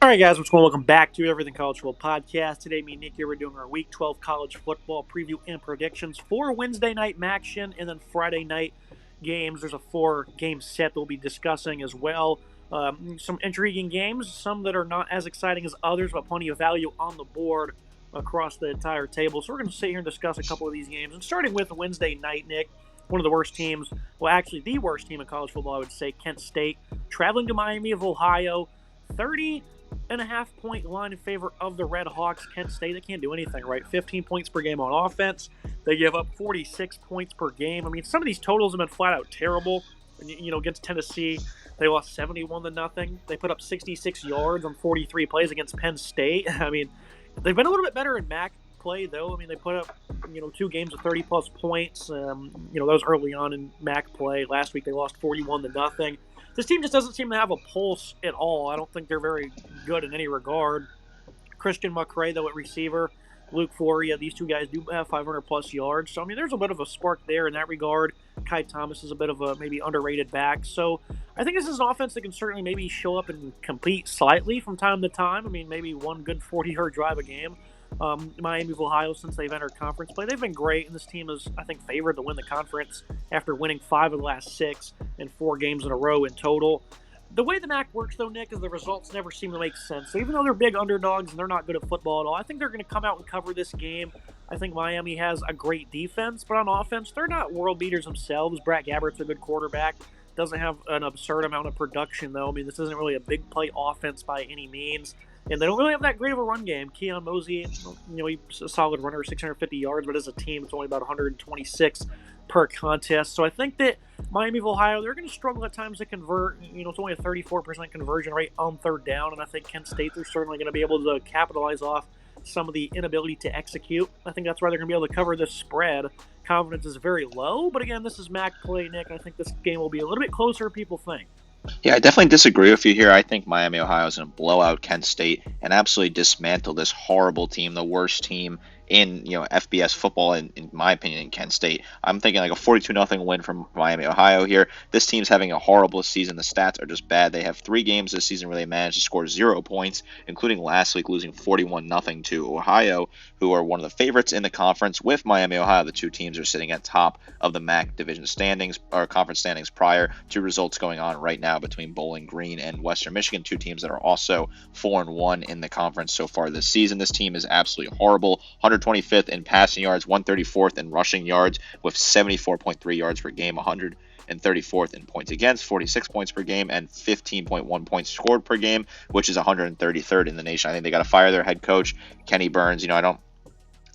All right, guys, what's going on? Welcome back to Everything College Football Podcast. Today, me and Nick here, we're doing our Week 12 college football preview and predictions for Wednesday night MACTION and then Friday night games. There's a 4-game set that we'll be discussing as well. Some intriguing games, some that are not as exciting as others, but plenty of value on the board across the entire table. So we're going to sit here and discuss a couple of these games. And starting with Wednesday night, Nick, one of the worst teams, well, actually the worst team in college football, I would say, Kent State, traveling to Miami of Ohio, 30.5 point line in favor of the Red Hawks. Kent State, they can't do anything, right? 15 points per game on offense. They give up 46 points per game. I mean, some of these totals have been flat out terrible. Against Tennessee, they lost 71-0. They put up 66 yards on 43 plays against Penn State. I mean, they've been a little bit better in MAC play, though. I mean, they put up, 2 games of 30-plus points. That was early on in MAC play. Last week, they lost 41-0. This team just doesn't seem to have a pulse at all. I don't think they're very good in any regard. Christian McCray, though, at receiver. Luke Floria, these two guys do have 500-plus yards. So, I mean, there's a bit of a spark there in that regard. Kai Thomas is a bit of a maybe underrated back. So, I think this is an offense that can certainly maybe show up and compete slightly from time to time. I mean, maybe one good 40-yard drive a game. Miami of Ohio, since they've entered conference play, they've been great, and this team is, I think, favored to win the conference after winning 5 of the last 6 in 4 games in a row in total. The way the MAC works, though, Nick, is the results never seem to make sense. So even though they're big underdogs and they're not good at football at all, I think they're going to come out and cover this game. I think Miami has a great defense, but on offense, they're not world beaters themselves. Brett Gabbert's a good quarterback. Doesn't have an absurd amount of production, though. I mean, this isn't really a big play offense by any means. And they don't really have that great of a run game. Keon Mosey, he's a solid runner, 650 yards, but as a team, it's only about 126 per contest. So I think that Miami of Ohio, they're going to struggle at times to convert. It's only a 34% conversion rate on third down, and I think Kent State, they're certainly going to be able to capitalize off some of the inability to execute. I think that's why they're going to be able to cover this spread. Confidence is very low, but again, this is MAC play, Nick. I think this game will be a little bit closer than people think. Yeah, I definitely disagree with you here. I think Miami, Ohio is going to blow out Kent State and absolutely dismantle this horrible team, the worst team in FBS football, in my opinion, in Kent State. I'm thinking like a 42-0 win from Miami, Ohio here. This team's having a horrible season. The stats are just bad. They have 3 games this season where they managed to score 0 points, including last week losing 41-0 to Ohio, who are one of the favorites in the conference. With Miami, Ohio, the two teams are sitting at top of the MAC division standings, or conference standings, prior to results going on right now between Bowling Green and Western Michigan, two teams that are also 4-1 in the conference so far this season. This team is absolutely horrible. 125th in passing yards, 134th in rushing yards with 74.3 yards per game, 134th in points against, 46 points per game, and 15.1 points scored per game, which is 133rd in the nation. I think they got to fire their head coach, Kenny Burns. I don't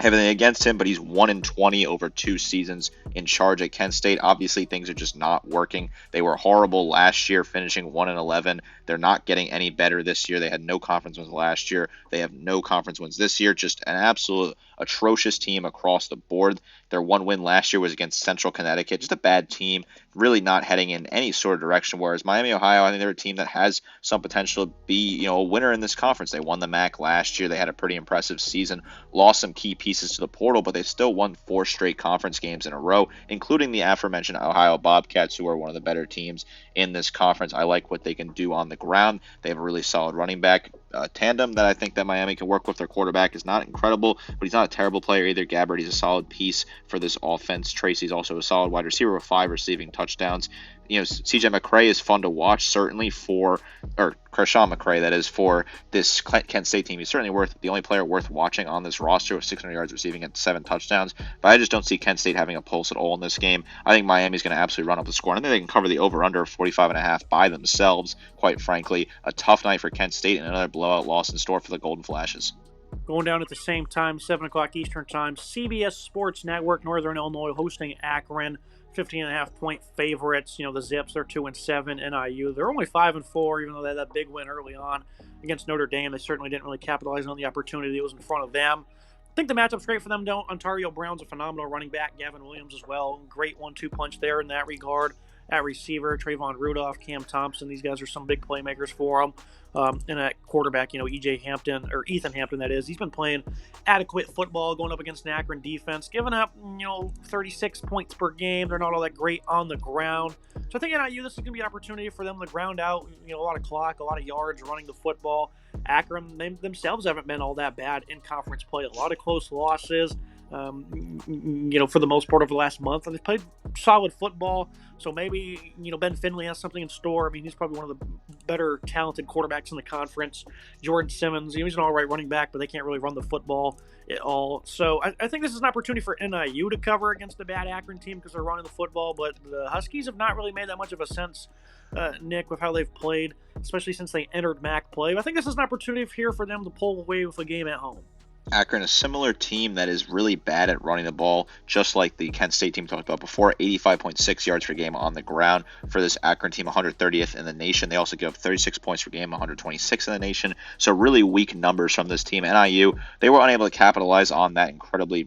have anything against him, but he's 1-20 over 2 seasons in charge at Kent State. Obviously, things are just not working. They were horrible last year, finishing 1-11. They're not getting any better this year. They had no conference wins last year. They have no conference wins this year. Just an absolute atrocious team across the board. Their one win last year was against Central Connecticut. Just a bad team, really not heading in any sort of direction. Whereas Miami, Ohio, I think they're a team that has some potential to be, a winner in this conference. They won the MAC last year. They had a pretty impressive season, lost some key pieces to the portal, but they still won 4 straight conference games in a row, including the aforementioned Ohio Bobcats, who are one of the better teams in this conference. I like what they can do on the ground. They have a really solid running back tandem that I think that Miami can work with. Their quarterback is not incredible, but he's not a terrible player either. Gabbert, he's a solid piece for this offense. Tracy's also a solid wide receiver with 5 receiving touchdowns. CJ McCray is fun to watch, certainly or Kershawn McCray, that is, for this Kent State team. He's certainly the only player worth watching on this roster with 600 yards receiving and 7 touchdowns. But I just don't see Kent State having a pulse at all in this game. I think Miami's going to absolutely run up the score. And I think they can cover the over-under of 45.5 by themselves, quite frankly. A tough night for Kent State and another blowout loss in store for the Golden Flashes. Going down at the same time, 7 o'clock Eastern Time, CBS Sports Network, Northern Illinois hosting Akron. 15.5-point favorites. The Zips, they're 2-7. NIU, they're only 5-4, even though they had that big win early on against Notre Dame. They certainly didn't really capitalize on the opportunity that was in front of them. I think the matchup's great for them, don't. Ontario Brown's a phenomenal running back. Gavin Williams as well. Great 1-2 punch there in that regard. at receiver. Trayvon Rudolph, Cam Thompson, these guys are some big playmakers for them. And at quarterback, Ethan Hampton, that is. He's been playing adequate football going up against an Akron defense, giving up, 36 points per game. They're not all that great on the ground. So I think NIU, this is going to be an opportunity for them to ground out, a lot of clock, a lot of yards running the football. Akron themselves haven't been all that bad in conference play. A lot of close losses. For the most part over the last month. And they've played solid football, so maybe, Ben Finley has something in store. I mean, he's probably one of the better talented quarterbacks in the conference. Jordan Simmons, he's an all right running back, but they can't really run the football at all. So I think this is an opportunity for NIU to cover against a bad Akron team because they're running the football, but the Huskies have not really made that much of a sense, Nick, with how they've played, especially since they entered MAC play. But I think this is an opportunity here for them to pull away with a game at home. Akron, a similar team that is really bad at running the ball, just like the Kent State team talked about before. 85.6 yards per game on the ground for this Akron team, 130th in the nation. They also give up 36 points per game, 126 in the nation. So really weak numbers from this team. NIU, they were unable to capitalize on that incredibly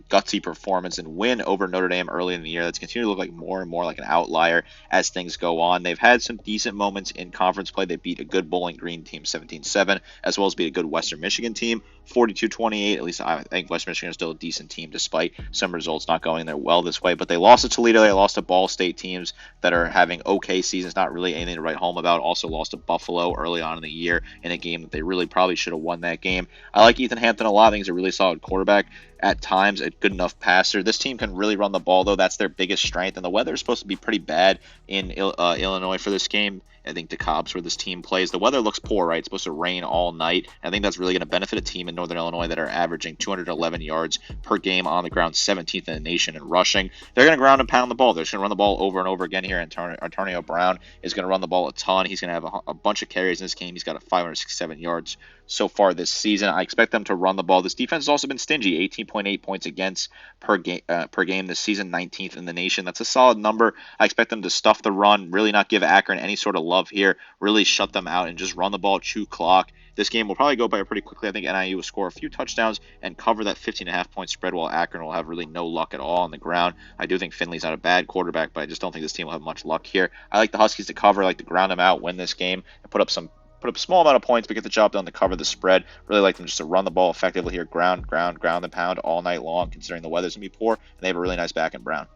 gutsy performance and win over Notre Dame early in the year. That's continued to look like more and more like an outlier as things go on. They've had some decent moments in conference play. They beat a good Bowling Green team 17-7, as well as beat a good Western Michigan team 42-28. At least I think Western Michigan is still a decent team despite some results not going their well this way. But they lost to Toledo. They lost to Ball State, teams that are having okay seasons, not really anything to write home about. Also lost to Buffalo early on in the year in a game that they really probably should have won that game. I like Ethan Hampton a lot. I think he's a really solid quarterback. At times, a good enough passer. This team can really run the ball, though. That's their biggest strength. And the weather is supposed to be pretty bad in Illinois for this game. I think DeKalb's where this team plays. The weather looks poor, right? It's supposed to rain all night. I think that's really going to benefit a team in Northern Illinois that are averaging 211 yards per game on the ground, 17th in the nation in rushing. They're going to ground and pound the ball. They're just going to run the ball over and over again here. Antonio Brown is going to run the ball a ton. He's going to have a bunch of carries in this game. He's got 567 yards so far this season. I expect them to run the ball. This defense has also been stingy, 18.8 points against per game this season, 19th in the nation. That's a solid number. I expect them to stuff the run, really not give Akron any sort of love here, really shut them out and just run the ball, chew clock. This game will probably go by pretty quickly. I think NIU will score a few touchdowns and cover that 15.5 point spread, while Akron will have really no luck at all on the ground. I do think Finley's not a bad quarterback, but I just don't think this team will have much luck here. I like the Huskies to cover, I like to ground them out, win this game, and put up a small amount of points, but get the job done to cover the spread. Really like them just to run the ball effectively here, ground and pound all night long, considering the weather's going to be poor, and they have a really nice back in Brown.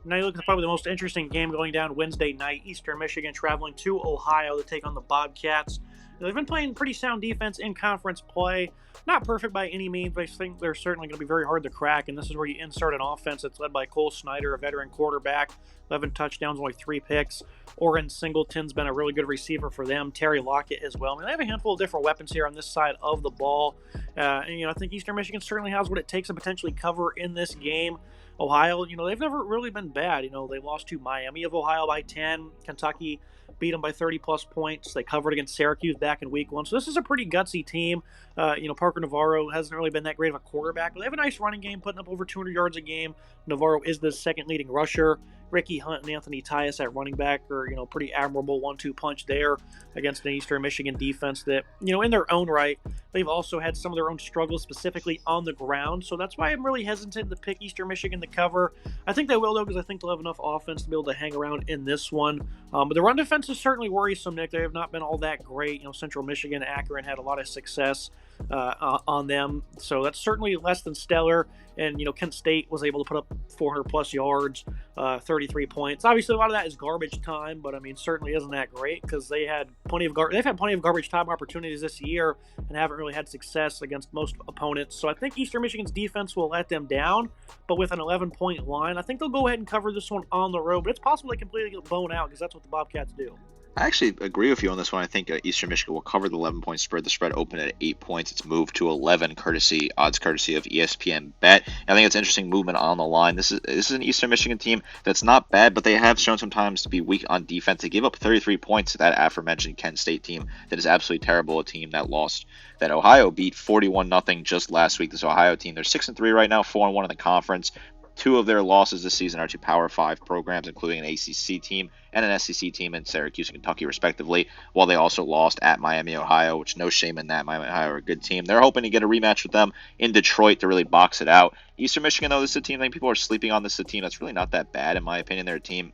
Now you look at probably the most interesting game going down Wednesday night. Eastern Michigan traveling to Ohio to take on the Bobcats. They've been playing pretty sound defense in conference play. Not perfect by any means, but I think they're certainly going to be very hard to crack, and this is where you insert an offense that's led by Cole Snyder, a veteran quarterback, 11 touchdowns, only 3 picks. Oren Singleton's been a really good receiver for them. Terry Lockett as well. I mean, they have a handful of different weapons here on this side of the ball. I think Eastern Michigan certainly has what it takes to potentially cover in this game. Ohio, they've never really been bad. They lost to Miami of Ohio by 10. Kentucky beat them by 30-plus points. They covered against Syracuse back in week 1. So this is a pretty gutsy team. Parker Navarro hasn't really been that great of a quarterback, but they have a nice running game, putting up over 200 yards a game. Navarro is the second leading rusher. Ricky Hunt and Anthony Tyus at running back are, pretty admirable 1-2 punch there against an Eastern Michigan defense that, in their own right, they've also had some of their own struggles specifically on the ground. So that's why I'm really hesitant to pick Eastern Michigan to cover. I think they will, though, because I think they'll have enough offense to be able to hang around in this one. But the run defense is certainly worrisome, Nick. They have not been all that great. Central Michigan, Akron had a lot of success on them. So that's certainly less than stellar. And, Kent State was able to put up 400-plus yards, 33 points. Obviously, a lot of that is garbage time, but, certainly isn't that great because they've had plenty of garbage time opportunities this year and haven't really had success against most opponents. So I think Eastern Michigan's defense will let them down, but with an 11-point line, I think they'll go ahead and cover this one on the road. But it's possible they completely get blown out because that's what the Bobcats do. I actually agree with you on this one. I think Eastern Michigan will cover the 11-point spread. The spread opened at 8 points. It's moved to 11, courtesy of ESPN Bet. I think it's interesting movement on the line. This is an Eastern Michigan team that's not bad, but they have shown sometimes to be weak on defense. They gave up 33 points to that aforementioned Kent State team that is absolutely terrible, a team that lost, that Ohio beat 41-0 just last week. This Ohio team, they're 6-3 right now, 4-1 in the conference. 2 of their losses this season are to Power 5 programs, including an ACC team and an SEC team in Syracuse and Kentucky, respectively, while they also lost at Miami, Ohio, which no shame in that. Miami, Ohio are a good team. They're hoping to get a rematch with them in Detroit to really box it out. Eastern Michigan, though, this is a team, I think people are sleeping on. This is a team that's really not that bad, in my opinion. They're a team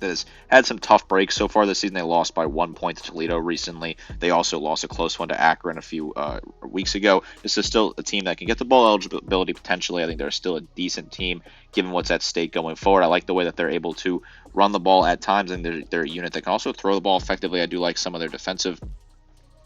that has had some tough breaks so far this season. They lost by 1 point to Toledo recently. They also lost a close one to Akron a few weeks ago. This is still a team that can get the bowl eligibility potentially. I think they're still a decent team given what's at stake going forward. I like the way that they're able to run the ball at times, and they're a unit that can also throw the ball effectively. I do like some of their defensive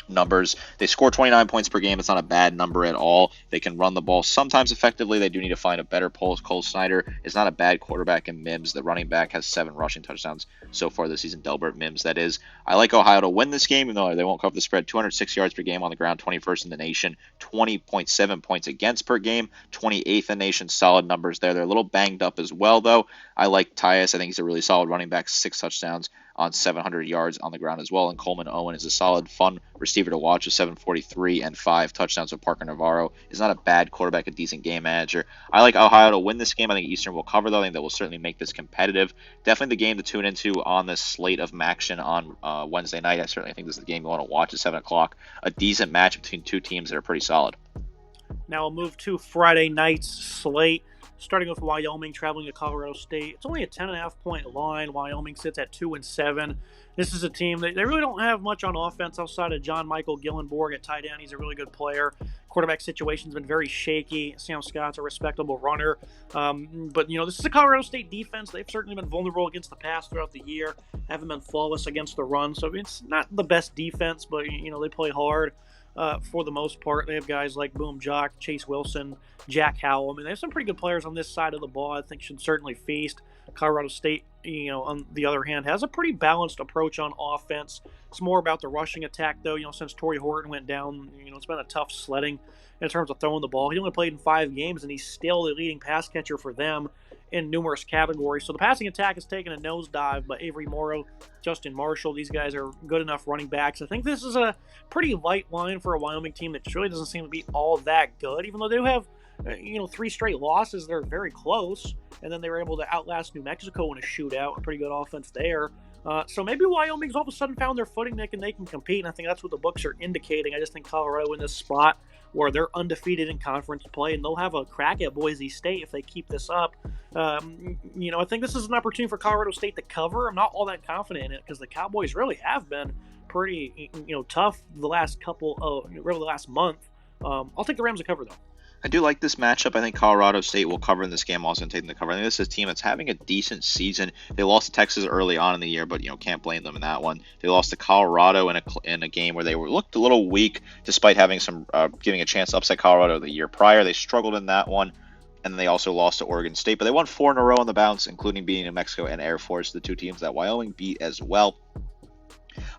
numbers. They score 29 points per game. It's not a bad number at all. They can run the ball sometimes effectively. They do need to find a better pole. Cole Snyder is not a bad quarterback in Mims. The running back has 7 rushing touchdowns so far this season. Delbert Mims, that is. I like Ohio to win this game, even though they won't cover the spread. 206 yards per game on the ground, 21st in the nation, 20.7 points against per game, 28th in the nation. Solid numbers there. They're a little banged up as well, though. I like Tyus. I think he's a really solid running back, 6 touchdowns on 700 yards on the ground as well. And Coleman Owen is a solid, fun receiver to watch with 743 and 5 touchdowns. With Parker Navarro is not a bad quarterback, a decent game manager. I like Ohio to win this game. I think Eastern will cover, though. I think that will certainly make this competitive. Definitely the game to tune into on this slate of MACTION on Wednesday night. I certainly think this is the game you want to watch at 7 o'clock. A decent match between two teams that are pretty solid. Now we'll move to Friday night's slate. Starting with Wyoming traveling to Colorado State. It's only a 10.5-point line. Wyoming sits at 2-7. This is a team that they really don't have much on offense outside of John Michael Gillenborg at tight end. He's a really good player. Quarterback situation's been very shaky. Sam Scott's a respectable runner. But, this is a Colorado State defense. They've certainly been vulnerable against the pass throughout the year. Haven't been flawless against the run. So it's not the best defense, but, they play hard. For the most part, they have guys like Boom Jock, Chase Wilson, Jack Howell. I mean, they have some pretty good players on this side of the ball. I think should certainly feast. Colorado State, on the other hand, has a pretty balanced approach on offense. It's more about the rushing attack, though. Since Torrey Horton went down, it's been a tough sledding in terms of throwing the ball. He only played in 5 games, and he's still the leading pass catcher for them in numerous categories. So the passing attack has taken a nosedive, but Avery Morrow, Justin Marshall, these guys are good enough running backs. I think this is a pretty light line for a Wyoming team that really doesn't seem to be all that good, even though they do have 3 straight losses. They're very close, and then they were able to outlast New Mexico in a shootout. A pretty good offense there. So maybe Wyoming's all of a sudden found their footing, Nick, and they can compete, and I think that's what the books are indicating. I just think Colorado in this spot where they're undefeated in conference play, and they'll have a crack at Boise State if they keep this up. I think this is an opportunity for Colorado State to cover. I'm not all that confident in it because the Cowboys really have been pretty, tough the last really the last month. I'll take the Rams to cover, though. I do like this matchup. I think Colorado State will cover in this game, also taking the cover. I think this is a team that's having a decent season. They lost to Texas early on in the year, but can't blame them in that one. They lost to Colorado in a game where they looked a little weak, despite having some giving a chance to upset Colorado the year prior. They struggled in that one, and they also lost to Oregon State. But they won 4 in a row on the bounce, including beating New Mexico and Air Force, the 2 teams that Wyoming beat as well.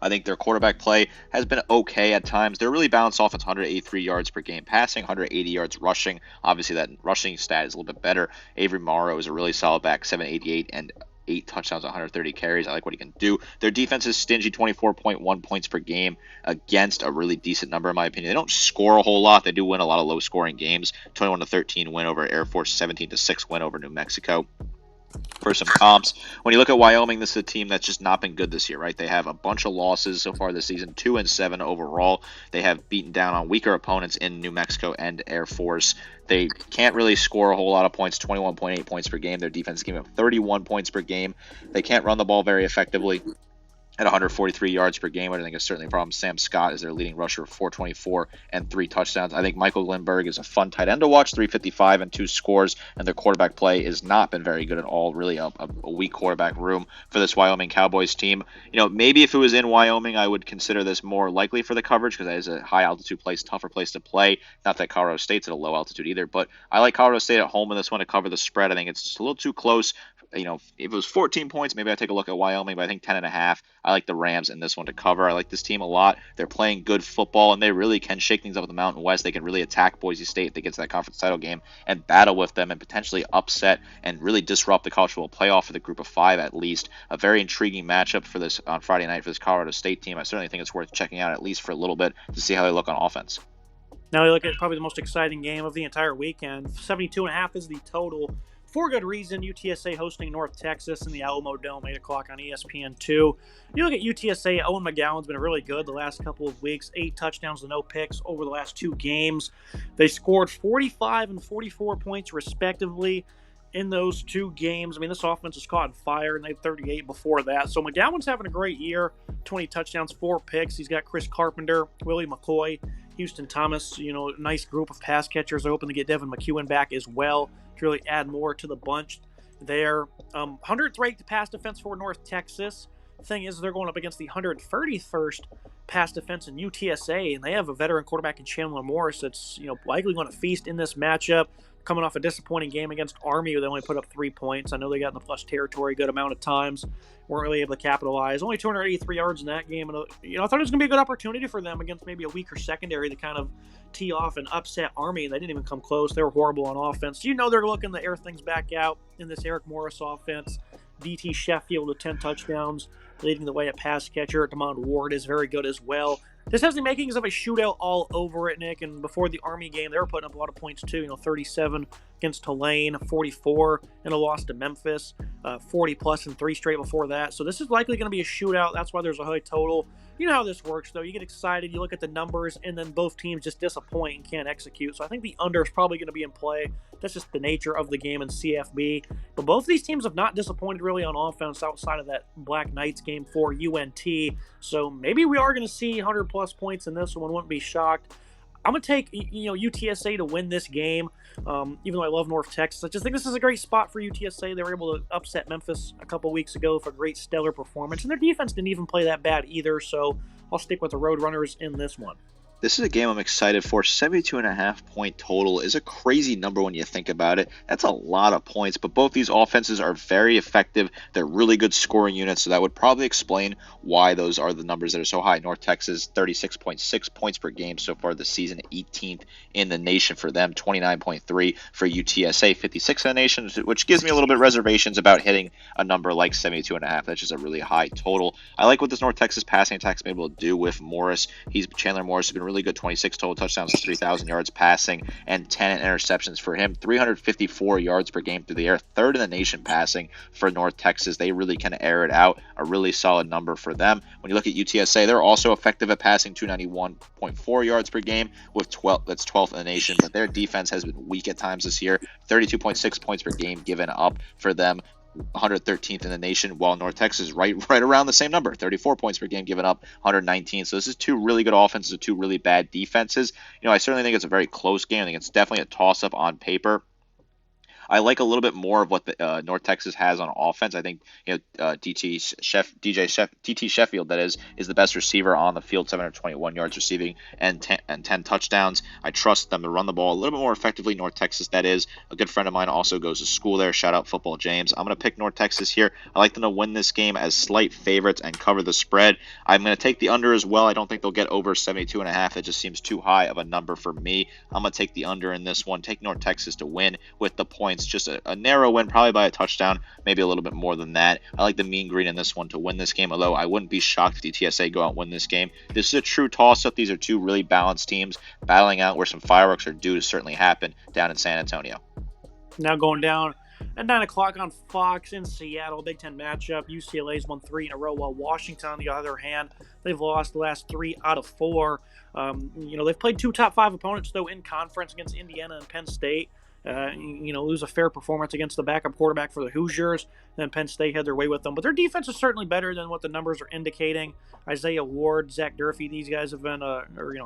I think their quarterback play has been okay at times. They're really balanced off. It's 183 yards per game passing, 180 yards rushing. Obviously, that rushing stat is a little bit better. Avery Morrow is a really solid back, 788 and 8 touchdowns, 130 carries. I like what he can do. Their defense is stingy, 24.1 points per game against a really decent number, in my opinion. They don't score a whole lot. They do win a lot of low-scoring games. 21-13 win over Air Force, 17-6 win over New Mexico. For some comps, when you look at Wyoming, this is a team that's just not been good this year, right? They have a bunch of losses so far this season, 2-7 overall. They have beaten down on weaker opponents in New Mexico and Air Force. They can't really score a whole lot of points, 21.8 points per game. Their defense is giving up 31 points per game. They can't run the ball very effectively at 143 yards per game, which I think is certainly a problem. Sam Scott is their leading rusher, 424 and 3 touchdowns. I think Michael Lindbergh is a fun tight end to watch, 355 and 2 scores, and their quarterback play has not been very good at all. Really a weak quarterback room for this Wyoming Cowboys team. Maybe if it was in Wyoming, I would consider this more likely for the coverage because that is a high altitude place, tougher place to play. Not that Colorado State's at a low altitude either, but I like Colorado State at home in this one to cover the spread. I think it's just a little too close. If it was 14 points, maybe I'd take a look at Wyoming, but I think 10.5. I like the Rams in this one to cover. I like this team a lot. They're playing good football, and they really can shake things up in the Mountain West. They can really attack Boise State if they get to that conference title game and battle with them and potentially upset and really disrupt the college football playoff for the group of 5 at least. A very intriguing matchup for this on Friday night for this Colorado State team. I certainly think it's worth checking out at least for a little bit to see how they look on offense. Now we look at probably the most exciting game of the entire weekend. 72.5 is the total. For good reason, UTSA hosting North Texas in the Alamo Dome, 8 o'clock on ESPN2. You look at UTSA, Owen McGowan's been really good the last couple of weeks. 8 touchdowns to no picks over the last 2 games. They scored 45 and 44 points respectively in those two games. I mean, this offense is caught on fire, and they had 38 before that. So McGowan's having a great year, 20 touchdowns, 4 picks. He's got Chris Carpenter, Willie McCoy, Houston Thomas, nice group of pass catchers. They're hoping to get Devin McEwen back as well to really add more to the bunch there. 100th ranked pass defense for North Texas. Thing is, they're going up against the 131st pass defense in UTSA, and they have a veteran quarterback in Chandler Morris that's likely going to feast in this matchup. Coming off a disappointing game against Army, where they only put up 3 points. I know they got in the plus territory a good amount of times, weren't really able to capitalize. Only 283 yards in that game, and I thought it was going to be a good opportunity for them against maybe a weaker secondary to kind of tee off and upset Army, and they didn't even come close. They were horrible on offense. They're looking to air things back out in this Eric Morris offense. DT Sheffield with 10 touchdowns, leading the way at pass catcher. Demond Ward is very good as well. This has the makings of a shootout all over it, Nick. And before the Army game, they were putting up a lot of points too. 37 against Tulane, 44 in a loss to Memphis, 40 plus in 3 straight before that. So this is likely going to be a shootout. That's why there's a high total. You know how this works, though. You get excited, you look at the numbers, and then both teams just disappoint and can't execute. So I think the under is probably going to be in play. That's just the nature of the game in CFB. But both of these teams have not disappointed really on offense outside of that Black Knights game for UNT. So maybe we are going to see 100-plus points in this one. Wouldn't be shocked. I'm going to take UTSA to win this game, even though I love North Texas. I just think this is a great spot for UTSA. They were able to upset Memphis a couple weeks ago for a great stellar performance, and their defense didn't even play that bad either, so I'll stick with the Roadrunners in this one. This is a game I'm excited for. 72.5 point total is a crazy number when you think about it. That's a lot of points, but both these offenses are very effective. They're really good scoring units, so that would probably explain why those are the numbers that are so high. North Texas, 36.6 points per game so far this season, 18th in the nation for them, 29.3 for UTSA, 56 in the nation, which gives me a little bit of reservations about hitting a number like 72.5. That's just a really high total. I like what this North Texas passing attack's been able to do with Morris. Chandler Morris has been really good, 26 total touchdowns, 3,000 yards passing, and 10 interceptions for him, 354 yards per game through the air, 3rd in the nation passing for North Texas. They really kind of air it out, a really solid number for them. When you look at UTSA, they're also effective at passing, 291.4 yards per game, with 12th in the nation, but their defense has been weak at times this year, 32.6 points per game given up for them, 113th in the nation, while North Texas is right around the same number, 34 points per game given up, 119. So this is 2 really good offenses and 2 really bad defenses. I certainly think it's a very close game. I think it's definitely a toss-up on paper. I like a little bit more of what the North Texas has on offense. I think TT Sheffield, that is the best receiver on the field, 721 yards receiving and 10 touchdowns. I trust them to run the ball a little bit more effectively. North Texas, that is. A good friend of mine also goes to school there. Shout out Football James. I'm going to pick North Texas here. I like them to win this game as slight favorites and cover the spread. I'm going to take the under as well. I don't think they'll get over 72.5. It just seems too high of a number for me. I'm going to take the under in this one. Take North Texas to win with the points. Just a narrow win, probably by a touchdown, maybe a little bit more than that. I like the mean green in this one to win this game, although I wouldn't be shocked if the TSA go out and win this game. This is a true toss-up. These are 2 really balanced teams battling out where some fireworks are due to certainly happen down in San Antonio. Now going down at 9 o'clock on Fox in Seattle, Big Ten matchup. UCLA's won 3 in a row, while Washington, on the other hand, they've lost the last 3 out of 4. They've played 2 top 5 opponents, though, in conference against Indiana and Penn State. Lose a fair performance against the backup quarterback for the Hoosiers. Then Penn State had their way with them. But their defense is certainly better than what the numbers are indicating. Isaiah Ward, Zach Durfee, these guys have been, I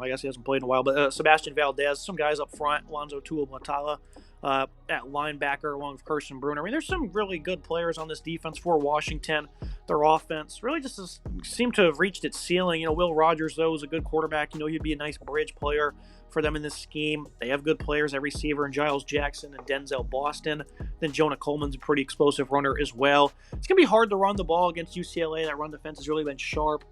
guess he hasn't played in a while, but Sebastian Valdez, some guys up front, Alonzo Tuamatala at linebacker along with Carson Bruner. I mean, there's some really good players on this defense for Washington. Their offense really just seemed to have reached its ceiling. Will Rogers, though, is a good quarterback. He'd be a nice bridge player for them in this scheme. They have good players at receiver in Giles Jackson and Denzel Boston. Then Jonah Coleman's a pretty explosive runner as well. It's going to be hard to run the ball against UCLA. That run defense has really been sharp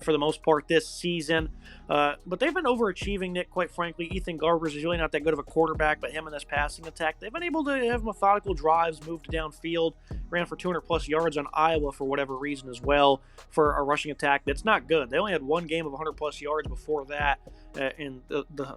for the most part this season. But they've been overachieving, Nick, quite frankly. Ethan Garbers is really not that good of a quarterback, but him in this passing attack, they've been able to have methodical drives, moved downfield, ran for 200-plus yards on Iowa for whatever reason as well for a rushing attack that's not good. They only had 1 game of 100-plus yards before that, and the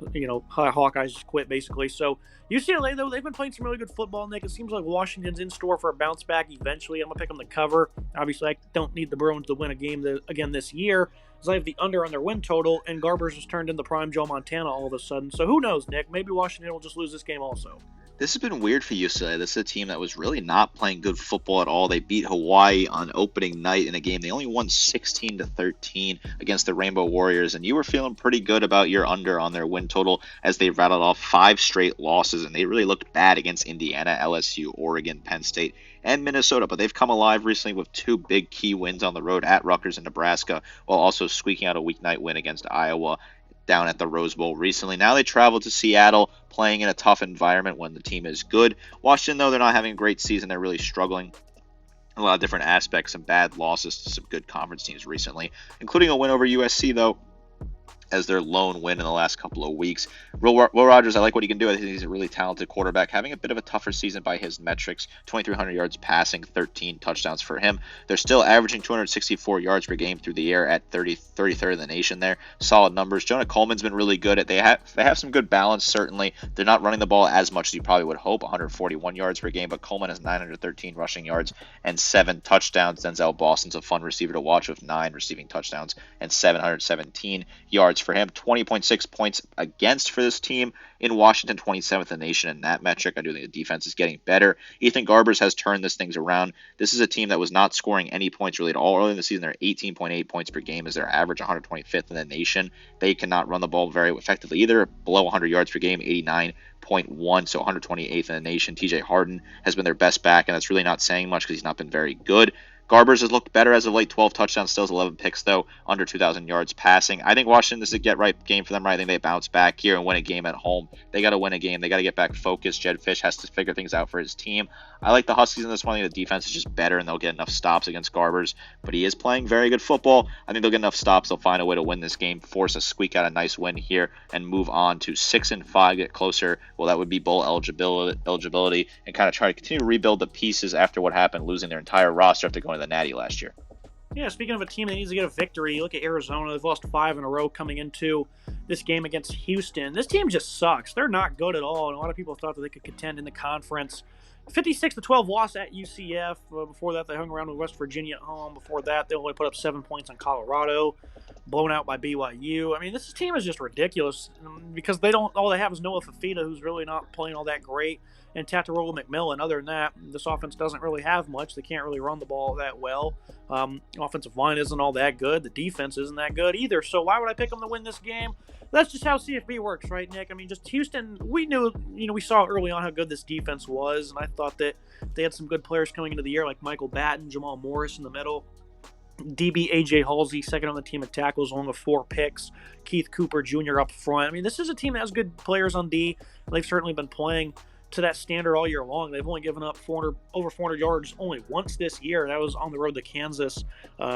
Hawkeyes just quit, basically. So UCLA, though, they've been playing some really good football, Nick. It seems like Washington's in store for a bounce back eventually. I'm going to pick them to cover. Obviously, I don't need the Bruins to win a game again this year, as I have the under on their win total, and Garbers has turned into prime Joe Montana all of a sudden. So who knows, Nick? Maybe Washington will just lose this game also. This has been weird for UCLA. This is a team that was really not playing good football at all. They beat Hawaii on opening night in a game. They only won 16-13 against the Rainbow Warriors, and you were feeling pretty good about your under on their win total as they rattled off 5 straight losses, and they really looked bad against Indiana, LSU, Oregon, Penn State, and Minnesota. But they've come alive recently with 2 big key wins on the road at Rutgers and Nebraska, while also squeaking out a weeknight win against Iowa down at the Rose Bowl recently. Now they travel to Seattle, playing in a tough environment when the team is good. Washington, though, they're not having a great season. They're really struggling. A lot of different aspects, some bad losses to some good conference teams recently, including a win over USC, though, as their lone win in the last couple of weeks. Will Rogers, I like what he can do. I think he's a really talented quarterback, having a bit of a tougher season by his metrics. 2,300 yards passing, 13 touchdowns for him. They're still averaging 264 yards per game through the air at 33rd in the nation there. Solid numbers. Jonah Coleman's been really good. They have some good balance, certainly. They're not running the ball as much as you probably would hope, 141 yards per game, but Coleman has 913 rushing yards and 7 touchdowns. Denzel Boston's a fun receiver to watch with 9 receiving touchdowns and 717 yards for him. 20.6 points against for this team in Washington, 27th in the nation in that metric. I do think the defense is getting better. Ethan Garbers has turned this things around. This is a team that was not scoring any points really at all early in the season. They're 18.8 points per game as their average, 125th in the nation. They cannot run the ball very effectively either. Below 100 yards per game, 89.1, so 128th in the nation. TJ Harden has been their best back, and that's really not saying much because he's not been very good. Garbers has looked better as of late, 12 touchdowns, still has 11 picks, though, under 2,000 yards passing. I think Washington, this is a get-right game for them, right? I think they bounce back here and win a game at home. They got to win a game. They got to get back focused. Jed Fish has to figure things out for his team. I like the Huskies in this one. I think the defense is just better, and they'll get enough stops against Garbers. But he is playing very good football. I think they'll get enough stops. They'll find a way to win this game, force a squeak out a nice win here, and move on to 6-5, get closer. Well, that would be bowl eligibility, and kind of try to continue to rebuild the pieces after what happened, losing their entire roster after going to the Natty last year. Yeah, speaking of a team that needs to get a victory, you look at Arizona. They've lost 5 in a row coming into this game against Houston. This team just sucks. They're not good at all, and a lot of people thought that they could contend in the conference. 56-12 loss at UCF. Before that, they hung around with West Virginia at home. Before that, they only put up 7 points on Colorado, blown out by BYU. I mean, this team is just ridiculous because all they have is Noah Fafita, who's really not playing all that great, and Tatarola McMillan. Other than that, this offense doesn't really have much. They can't really run the ball that well. Offensive line isn't all that good. The defense isn't that good either. So why would I pick them to win this game? That's just how CFB works, right, Nick? I mean, just Houston, we knew, we saw early on how good this defense was, and I thought that they had some good players coming into the year, like Michael Batten, Jamal Morris in the middle, DB A.J. Halsey, second on the team at tackles, along with 4 picks, Keith Cooper Jr. up front. I mean, this is a team that has good players on D. They've certainly been playing to that standard all year long. They've only given up over 400 yards only once this year. That was on the road to Kansas.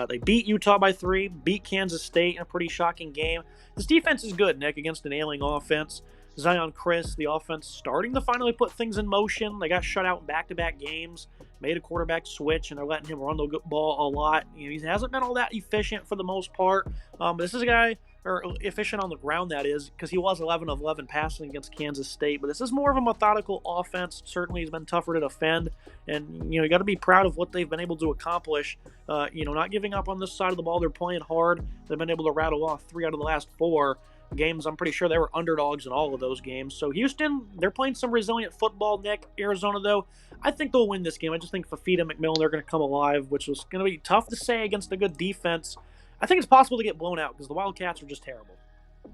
They beat Utah by 3, beat Kansas State in a pretty shocking game. This defense is good, Nick, against an ailing offense. Zion Chris, the offense, starting to finally put things in motion. They got shut out in back-to-back games, made a quarterback switch, and they're letting him run the ball a lot. He hasn't been all that efficient for the most part. But this is a guy, or efficient on the ground, that is, because he was 11 of 11 passing against Kansas State. But this is more of a methodical offense. Certainly has been tougher to defend. And, you got to be proud of what they've been able to accomplish. Not giving up on this side of the ball. They're playing hard. They've been able to rattle off 3 out of the last 4 games. I'm pretty sure they were underdogs in all of those games. So Houston, they're playing some resilient football, Nick. Arizona, though, I think they'll win this game. I just think Fafita and McMillan, they're going to come alive, which was going to be tough to say against a good defense. I think it's possible to get blown out because the Wildcats are just terrible.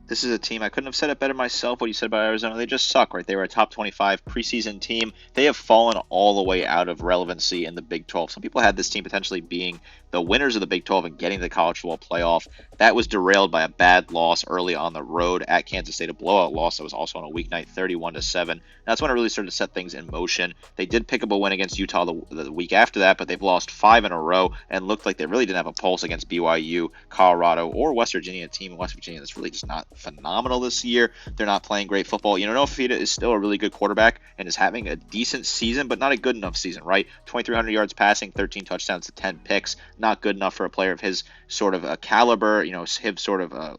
This is a team, I couldn't have said it better myself, what you said about Arizona. They just suck, right? They were a top 25 preseason team. They have fallen all the way out of relevancy in the Big 12. Some people had this team potentially being the winners of the Big 12 and getting to the college football playoff. That was derailed by a bad loss early on the road at Kansas State, a blowout loss that was also on a weeknight, 31-7. That's when it really started to set things in motion. They did pick up a win against Utah the week after that, but they've lost 5 in a row and looked like they really didn't have a pulse against BYU, Colorado, or West Virginia, a team in West Virginia that's really just not phenomenal this year. They're not playing great football. Noah Fafita is still a really good quarterback and is having a decent season, but not a good enough season, right? 2,300 yards passing, 13 touchdowns to 10 picks. Not good enough for a player of his sort of caliber, his sort of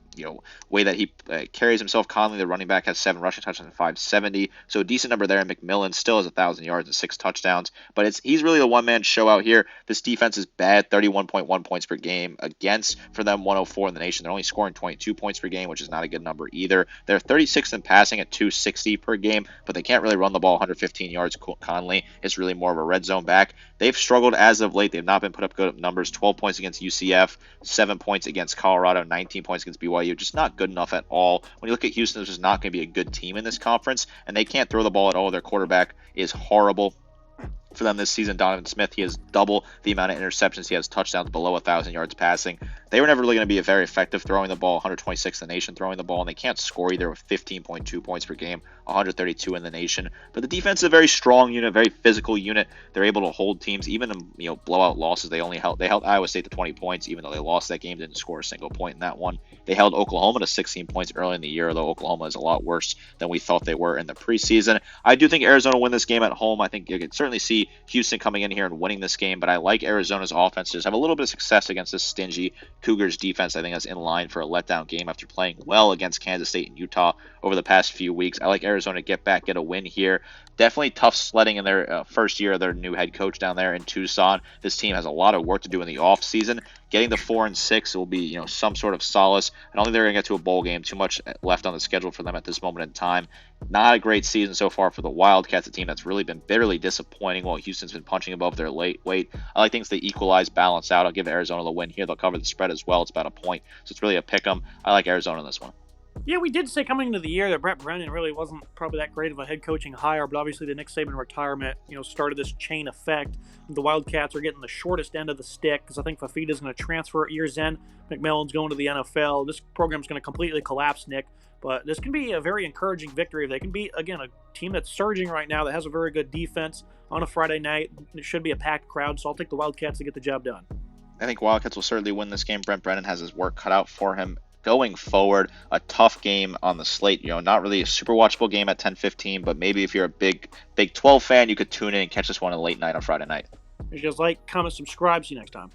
way that he carries himself. Conley, the running back, has 7 rushing touchdowns and 570, so a decent number there. And McMillan still has 1,000 yards and 6 touchdowns, but he's really the one-man show out here. This defense is bad, 31.1 points per game against, for them, 104 in the nation. They're only scoring 22 points per game, which is not a good number either. They're 36th in passing at 260 per game, but they can't really run the ball 115 yards. Conley is really more of a red zone back. They've struggled as of late. They've not been put up good numbers. 12 points against UCF, 7 points against Colorado, 19 points against BYU. Just not good enough at all. When you look at Houston, this is not going to be a good team in this conference, and they can't throw the ball at all. Their quarterback is horrible. For them this season, Donovan Smith, he has double the amount of interceptions. He has touchdowns below 1,000 yards passing. They were never really going to be very effective throwing the ball, 126th in the nation throwing the ball, and they can't score either with 15.2 points per game, 132 in the nation. But the defense is a very strong unit, very physical unit. They're able to hold teams, even in blowout losses. They held Iowa State to 20 points, even though they lost that game, didn't score a single point in that one. They held Oklahoma to 16 points early in the year, though Oklahoma is a lot worse than we thought they were in the preseason. I do think Arizona will win this game at home. I think you can certainly see Houston coming in here and winning this game, but I like Arizona's offense to just have a little bit of success against this stingy Cougars defense. I think that's in line for a letdown game after playing well against Kansas State and Utah over the past few weeks. I like Arizona to get back, get a win here. Definitely tough sledding in their first year of their new head coach down there in Tucson. This team has a lot of work to do in the offseason. Getting the 4-6 will be, some sort of solace. I don't think they're going to get to a bowl game. Too much left on the schedule for them at this moment in time. Not a great season so far for the Wildcats, a team that's really been bitterly disappointing while Houston's been punching above their weight. I like things to equalize, balance out. I'll give Arizona the win here. They'll cover the spread as well. It's about a point, so it's really a pick 'em. I like Arizona in this one. Yeah, we did say coming into the year that Brett Brennan really wasn't probably that great of a head coaching hire, but obviously the Nick Saban retirement, started this chain effect. The Wildcats are getting the shortest end of the stick because I think Fafita's going to transfer at year's end. McMillan's going to the NFL. This program's going to completely collapse, Nick. But this can be a very encouraging victory if they can beat, again, a team that's surging right now that has a very good defense on a Friday night. It should be a packed crowd, so I'll take the Wildcats to get the job done. I think Wildcats will certainly win this game. Brent Brennan has his work cut out for him going forward. A tough game on the slate, not really a super watchable game at 10:15, but maybe if you're a big 12 fan, you could tune in and catch this one late night on Friday night. If you guys like, comment, subscribe. See you next time.